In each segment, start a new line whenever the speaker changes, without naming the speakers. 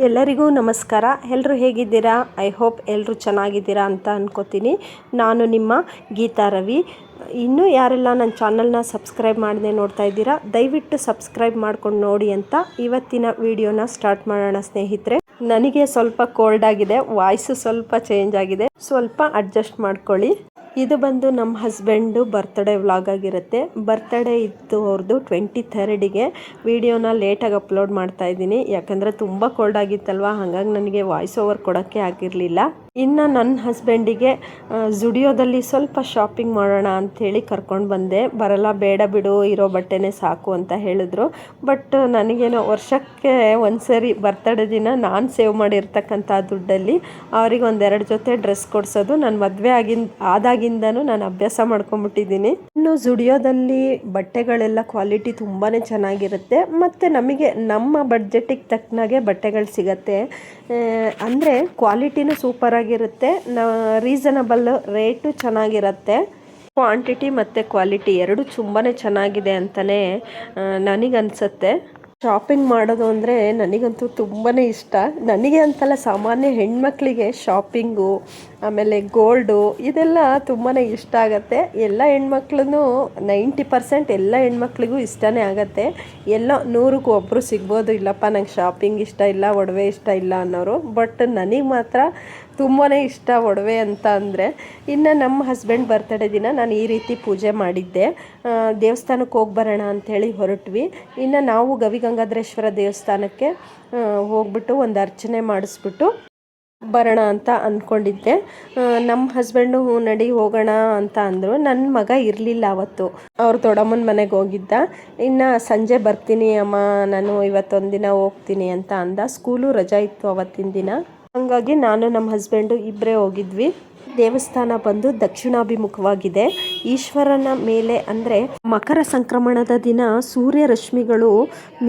ಎಲ್ಲರಿಗೂ ನಮಸ್ಕಾರ. ಎಲ್ಲರೂ ಹೇಗಿದ್ದೀರಾ? ಐ ಹೋಪ್ ಎಲ್ಲರೂ ಚೆನ್ನಾಗಿದ್ದೀರಾ ಅಂತ ಅನ್ಕೋತೀನಿ. ನಾನು ನಿಮ್ಮ ಗೀತಾ ರವಿ. ಇನ್ನೂ ಯಾರೆಲ್ಲ ನನ್ನ ಚಾನಲ್ನ ಸಬ್ಸ್ಕ್ರೈಬ್ ಮಾಡದೆ ನೋಡ್ತಾ ಇದ್ದೀರಾ, ದಯವಿಟ್ಟು ಸಬ್ಸ್ಕ್ರೈಬ್ ಮಾಡ್ಕೊಂಡು ನೋಡಿ ಅಂತ ಇವತ್ತಿನ ವಿಡಿಯೋನ ಸ್ಟಾರ್ಟ್ ಮಾಡೋಣ ಸ್ನೇಹಿತರೆ. ನನಗೆ ಸ್ವಲ್ಪ ಕೋಲ್ಡ್ ಆಗಿದೆ, ವಾಯ್ಸು ಸ್ವಲ್ಪ ಚೇಂಜ್ ಆಗಿದೆ, ಸ್ವಲ್ಪ ಅಡ್ಜಸ್ಟ್ ಮಾಡ್ಕೊಳ್ಳಿ. ಇದು ಬಂದು ನಮ್ಮ ಹಸ್ಬೆಂಡು ಬರ್ತ್ಡೇ ವ್ಲಾಗ್ ಆಗಿರುತ್ತೆ. ಬರ್ತ್ಡೇ ಇತ್ತು ಅವ್ರದ್ದು 23rd ವಿಡಿಯೋನ ಲೇಟಾಗಿ ಅಪ್ಲೋಡ್ ಮಾಡ್ತಾ ಇದ್ದೀನಿ, ಯಾಕಂದರೆ ತುಂಬ ಕೋಲ್ಡ್ ಆಗಿತ್ತಲ್ವ, ಹಾಗಾಗಿ ನನಗೆ ವಾಯ್ಸ್ ಓವರ್ ಕೊಡೋಕ್ಕೆ ಆಗಿರಲಿಲ್ಲ. ಇನ್ನು ನನ್ನ ಹಸ್ಬೆಂಡಿಗೆ ಜುಡಿಯೋದಲ್ಲಿ ಸ್ವಲ್ಪ ಶಾಪಿಂಗ್ ಮಾಡೋಣ ಅಂಥೇಳಿ ಕರ್ಕೊಂಡು ಬಂದೆ. ಬರಲ್ಲ, ಬೇಡ ಬಿಡು, ಇರೋ ಬಟ್ಟೆನೇ ಸಾಕು ಅಂತ ಹೇಳಿದ್ರು. ಬಟ್ ನನಗೇನೋ ವರ್ಷಕ್ಕೆ ಒಂದ್ಸರಿ ಬರ್ತಡೇ ದಿನ ನಾನು ಸೇವ್ ಮಾಡಿರ್ತಕ್ಕಂಥ ದುಡ್ಡಲ್ಲಿ ಅವ್ರಿಗೆ ಒಂದೆರಡು ಜೊತೆ ಡ್ರೆಸ್ ಕೊಡಿಸೋದು ನನ್ನ ಮದುವೆ ಆದಾಗಿಂದನೂ ನಾನು ಅಭ್ಯಾಸ ಮಾಡ್ಕೊಂಬಿಟ್ಟಿದ್ದೀನಿ. ಇನ್ನು ಜುಡಿಯೋದಲ್ಲಿ ಬಟ್ಟೆಗಳೆಲ್ಲ ಕ್ವಾಲಿಟಿ ತುಂಬಾ ಚೆನ್ನಾಗಿರುತ್ತೆ ಮತ್ತು ನಮಗೆ ನಮ್ಮ ಬಡ್ಜೆಟಿಗೆ ತಕ್ಕನಾಗೆ ಬಟ್ಟೆಗಳು ಸಿಗತ್ತೆ. ಅಂದರೆ ಕ್ವಾಲಿಟಿನೂ ಸೂಪರ್ ಆಗಿರುತ್ತೆ, ರೀಸನಬಲ್ ರೇಟು ಚೆನ್ನಾಗಿರುತ್ತೆ. ಕ್ವಾಂಟಿಟಿ ಮತ್ತು ಕ್ವಾಲಿಟಿ ಎರಡು ತುಂಬಾ ಚೆನ್ನಾಗಿದೆ ಅಂತಲೇ ನನಗನ್ಸುತ್ತೆ. ಶಾಪಿಂಗ್ ಮಾಡೋದು ಅಂದರೆ ನನಗಂತೂ ತುಂಬಾ ಇಷ್ಟ. ನನಗೆ ಅಂತಲ್ಲ, ಸಾಮಾನ್ಯ ಹೆಣ್ಮಕ್ಳಿಗೆ ಶಾಪಿಂಗು ಆಮೇಲೆ ಗೋಲ್ಡು ಇದೆಲ್ಲ ತುಂಬಾ ಇಷ್ಟ ಆಗುತ್ತೆ. ಎಲ್ಲ ಹೆಣ್ಮಕ್ಳು 90% ಎಲ್ಲ ಹೆಣ್ಮಕ್ಳಿಗೂ ಇಷ್ಟನೇ ಆಗುತ್ತೆ. ಎಲ್ಲ 100ಕ್ಕೆ ಒಬ್ಬರು ಸಿಗ್ಬೋದು, ಇಲ್ಲಪ್ಪ ನಂಗೆ ಶಾಪಿಂಗ್ ಇಷ್ಟ ಇಲ್ಲ, ಒಡವೆ ಇಷ್ಟ ಇಲ್ಲ ಅನ್ನೋರು. ಬಟ್ ನನಗೆ ಮಾತ್ರ ತುಂಬಾ ಇಷ್ಟ ಒಡವೆ ಅಂತ ಅಂದರೆ. ಇನ್ನು ನಮ್ಮ ಹಸ್ಬೆಂಡ್ ಬರ್ತಡೇ ದಿನ ನಾನು ಈ ರೀತಿ ಪೂಜೆ ಮಾಡಿದ್ದೆ. ದೇವಸ್ಥಾನಕ್ಕೆ ಹೋಗಿ ಬರೋಣ ಅಂಥೇಳಿ ಹೊರಟ್ವಿ. ಇನ್ನು ನಾವು ಗವಿಗಂಗಾಧರೇಶ್ವರ ದೇವಸ್ಥಾನಕ್ಕೆ ಹೋಗ್ಬಿಟ್ಟು ಒಂದು ಅರ್ಚನೆ ಮಾಡಿಸ್ಬಿಟ್ಟು ಬರೋಣ ಅಂತ ಅಂದ್ಕೊಂಡಿದ್ದೆ. ನಮ್ಮ ಹಸ್ಬೆಂಡು ನಡಿ ಹೋಗೋಣ ಅಂತ ಅಂದರು. ನನ್ನ ಮಗ ಇರಲಿಲ್ಲ ಅವತ್ತು, ಅವ್ರ ದೊಡ್ಡಮ್ಮನ ಮನೆಗೆ ಹೋಗಿದ್ದ. ಇನ್ನು ಸಂಜೆ ಬರ್ತೀನಿ ಅಮ್ಮ, ನಾನು ಇವತ್ತೊಂದು ದಿನ ಹೋಗ್ತೀನಿ ಅಂತ ಅಂದ. ಸ್ಕೂಲು ರಜಾ ಇತ್ತು ಅವತ್ತಿನ ದಿನ, ಹಾಗಾಗಿ ನಾನು ನಮ್ಮ ಹಸ್ಬೆಂಡು ಇಬ್ಬರೇ ಹೋಗಿದ್ವಿ. ದೇವಸ್ಥಾನ ಬಂದು ದಕ್ಷಿಣಾಭಿಮುಖವಾಗಿದೆ. ಈಶ್ವರನ ಮೇಲೆ ಅಂದರೆ ಮಕರ ಸಂಕ್ರಮಣದ ದಿನ ಸೂರ್ಯ ರಶ್ಮಿಗಳು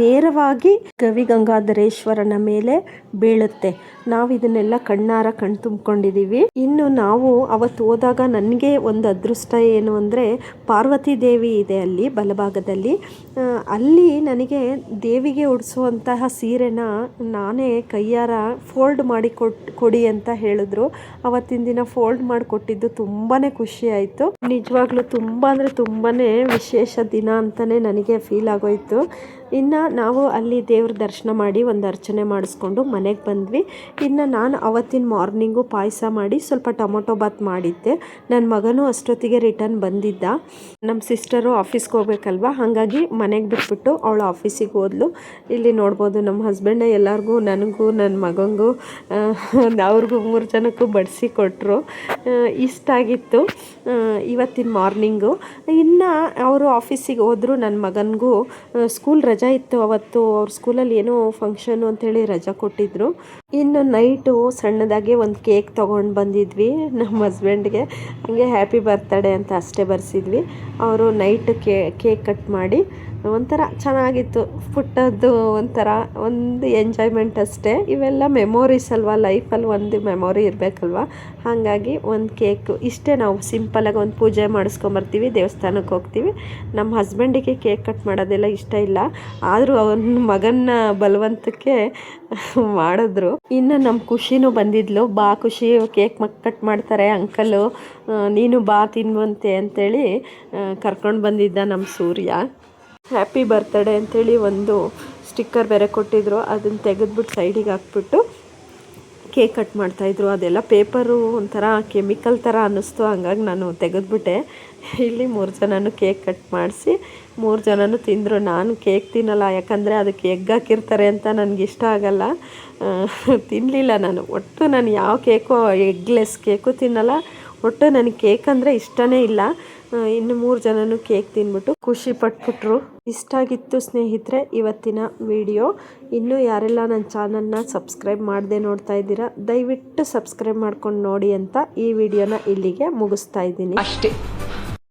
ನೇರವಾಗಿ ಗವಿಗಂಗಾಧರೇಶ್ವರನ ಮೇಲೆ ಬೀಳುತ್ತೆ. ನಾವು ಇದನ್ನೆಲ್ಲ ಕಣ್ಣಾರ ತುಂಬಿಕೊಂಡಿದ್ದೀವಿ. ಇನ್ನು ನಾವು ಅವತ್ತು ಹೋದಾಗ ನನಗೆ ಒಂದು ಅದೃಷ್ಟ ಏನು ಅಂದರೆ, ಪಾರ್ವತಿ ದೇವಿ ಇದೆ ಅಲ್ಲಿ ಬಲಭಾಗದಲ್ಲಿ. ಅಲ್ಲಿ ನನಗೆ ದೇವಿಗೆ ಉಡಿಸುವಂತಹ ಸೀರೆನ ನಾನೇ ಕೈಯಾರ ಫೋಲ್ಡ್ ಮಾಡಿ ಕೊಡಿ ಅಂತ ಹೇಳಿದ್ರು. ಅವತ್ತಿನ ದಿನ ಫೋಲ್ಡ್ ಮಾಡಿಕೊಟ್ಟಿದ್ದು ತುಂಬಾ ಖುಷಿ ಆಯಿತು. ನಿಜವಾಗ್ಲೂ ತುಂಬ ಅಂದರೆ ತುಂಬಾ ವಿಶೇಷ ದಿನ ಅಂತಲೇ ನನಗೆ ಫೀಲ್ ಆಗೋಯಿತು. ಇನ್ನು ನಾವು ಅಲ್ಲಿ ದೇವ್ರ ದರ್ಶನ ಮಾಡಿ ಒಂದು ಅರ್ಚನೆ ಮಾಡಿಸ್ಕೊಂಡು ಮನೆಗೆ ಬಂದ್ವಿ. ಇನ್ನು ನಾನು ಅವತ್ತಿನ ಮಾರ್ನಿಂಗು ಪಾಯಸ ಮಾಡಿ ಸ್ವಲ್ಪ ಟೊಮೊಟೊ ಬಾತ್ ಮಾಡಿದ್ದೆ. ನನ್ನ ಮಗನೂ ಅಷ್ಟೊತ್ತಿಗೆ ರಿಟರ್ನ್ ಬಂದಿದ್ದ. ನಮ್ಮ ಸಿಸ್ಟರು ಆಫೀಸ್ಗೆ ಹೋಗ್ಬೇಕಲ್ವ, ಹಾಗಾಗಿ ಮನೆಗೆ ಬಿಟ್ಬಿಟ್ಟು ಅವಳು ಆಫೀಸಿಗೆ ಹೋದ್ಲು. ಇಲ್ಲಿ ನೋಡ್ಬೋದು ನಮ್ಮ ಹಸ್ಬೆಂಡ ಎಲ್ಲರಿಗೂ, ನನಗೂ ನನ್ನ ಮಗನಿಗೂ ಅವ್ರಿಗೂ 3 ಜನಕ್ಕೂ ಬಡಿಸಿ ಕೊಟ್ಟರು. ಇಷ್ಟ ಆಗಿತ್ತು ಇವತ್ತಿನ ಮಾರ್ನಿಂಗು. ಇನ್ನು ಅವರು ಆಫೀಸಿಗೆ ಹೋದರು. ನನ್ನ ಮಗನಿಗೂ ಸ್ಕೂಲ್ ರಜಾ ಇತ್ತು ಅವತ್ತು, ಅವ್ರ ಸ್ಕೂಲಲ್ಲಿ ಏನೋ ಫಂಕ್ಷನು ಅಂಥೇಳಿ ರಜಾ ಕೊಟ್ಟಿದ್ರು. ಇನ್ನು ನೈಟು ಸಣ್ಣದಾಗೆ ಒಂದು ಕೇಕ್ ತೊಗೊಂಡು ಬಂದಿದ್ವಿ ನಮ್ಮ ಹಸ್ಬೆಂಡ್ಗೆ. ಹಾಗೆ ಹ್ಯಾಪಿ ಬರ್ತ್ಡೇ ಅಂತ ಅಷ್ಟೇ ಬರ್ಸಿದ್ವಿ. ಅವರು ನೈಟ್ ಕೇಕ್ ಕಟ್ ಮಾಡಿ ಒಂಥರ ಚೆನ್ನಾಗಿತ್ತು. ಪುಟ್ಟದ್ದು ಒಂಥರ ಒಂದು ಎಂಜಾಯ್ಮೆಂಟ್ ಅಷ್ಟೇ. ಇವೆಲ್ಲ ಮೆಮೊರೀಸ್ ಅಲ್ವಾ, ಲೈಫಲ್ಲಿ ಒಂದು ಮೆಮೊರಿ ಇರಬೇಕಲ್ವ, ಹಾಗಾಗಿ ಒಂದು ಕೇಕು ಇಷ್ಟೇ. ನಾವು ಸಿಂಪಲಾಗಿ ಒಂದು ಪೂಜೆ ಮಾಡಿಸ್ಕೊಂಬರ್ತೀವಿ, ದೇವಸ್ಥಾನಕ್ಕೆ ಹೋಗ್ತೀವಿ. ನಮ್ಮ ಹಸ್ಬೆಂಡಿಗೆ ಕೇಕ್ ಕಟ್ ಮಾಡೋದೆಲ್ಲ ಇಷ್ಟ ಇಲ್ಲ, ಆದರೂ ಅವನ ಮಗನ ಬಲವಂತಕ್ಕೆ ಮಾಡಿದ್ರು. ಇನ್ನು ನಮ್ಮ ಖುಷಿನೂ ಬಂದಿದ್ಲು. ಬಾ ಖುಷಿ, ಕೇಕ್ ಕಟ್ ಮಾಡ್ತಾರೆ ಅಂಕಲು, ನೀನು ಬಾ ತಿನ್ನುವಂತೆ ಅಂತೇಳಿ ಕರ್ಕೊಂಡು ಬಂದಿದ್ದ ನಮ್ಮ ಸೂರ್ಯ. ಹ್ಯಾಪಿ ಬರ್ತ್ಡೇ ಅಂಥೇಳಿ ಒಂದು ಸ್ಟಿಕ್ಕರ್ ಬೇರೆ ಕೊಟ್ಟಿದ್ರು, ಅದನ್ನು ತೆಗೆದ್ಬಿಟ್ಟು ಸೈಡಿಗೆ ಹಾಕ್ಬಿಟ್ಟು ಕೇಕ್ ಕಟ್ ಮಾಡ್ತಾಯಿದ್ರು. ಅದೆಲ್ಲ ಪೇಪರು ಒಂಥರ ಕೆಮಿಕಲ್ ಥರ ಅನ್ನಿಸ್ತು, ಹಂಗಾಗಿ ನಾನು ತೆಗೆದ್ಬಿಟ್ಟೆ. ಇಲ್ಲಿ 3 ಜನನೂ ಕೇಕ್ ಕಟ್ ಮಾಡಿಸಿ 3 ಜನನೂ ತಿಂದರು. ನಾನು ಕೇಕ್ ತಿನ್ನಲ್ಲ, ಯಾಕಂದರೆ ಅದಕ್ಕೆ ಎಗ್ ಹಾಕಿರ್ತಾರೆ ಅಂತ ನನಗಿಷ್ಟ ಆಗಲ್ಲ. ತಿನ್ನಲಿಲ್ಲ ನಾನು ಒಟ್ಟು. ನಾನು ಯಾವ ಕೇಕು, ಎಗ್ಲೆಸ್ ಕೇಕು ತಿನ್ನಲ್ಲ ಒಟ್ಟು. ನನಗೆ ಕೇಕ್ ಅಂದರೆ ಇಷ್ಟನೇ ಇಲ್ಲ. ಇನ್ನು 3 ಜನನೂ ಕೇಕ್ ತಿಂದ್ಬಿಟ್ಟು ಖುಷಿ ಪಟ್ಬಿಟ್ರು. ಇಷ್ಟ ಆಗಿತ್ತು ಸ್ನೇಹಿತರೆ ಇವತ್ತಿನ ವಿಡಿಯೋ. ಇನ್ನೂ ಯಾರೆಲ್ಲ ನನ್ನ ಚಾನಲ್ನ ಸಬ್ಸ್ಕ್ರೈಬ್ ಮಾಡದೆ ನೋಡ್ತಾ ಇದ್ದೀರಾ, ದಯವಿಟ್ಟು ಸಬ್ಸ್ಕ್ರೈಬ್ ಮಾಡ್ಕೊಂಡು ನೋಡಿ ಅಂತ ಈ ವಿಡಿಯೋನ ಇಲ್ಲಿಗೆ ಮುಗಿಸ್ತಾ ಇದ್ದೀನಿ ಅಷ್ಟೇ.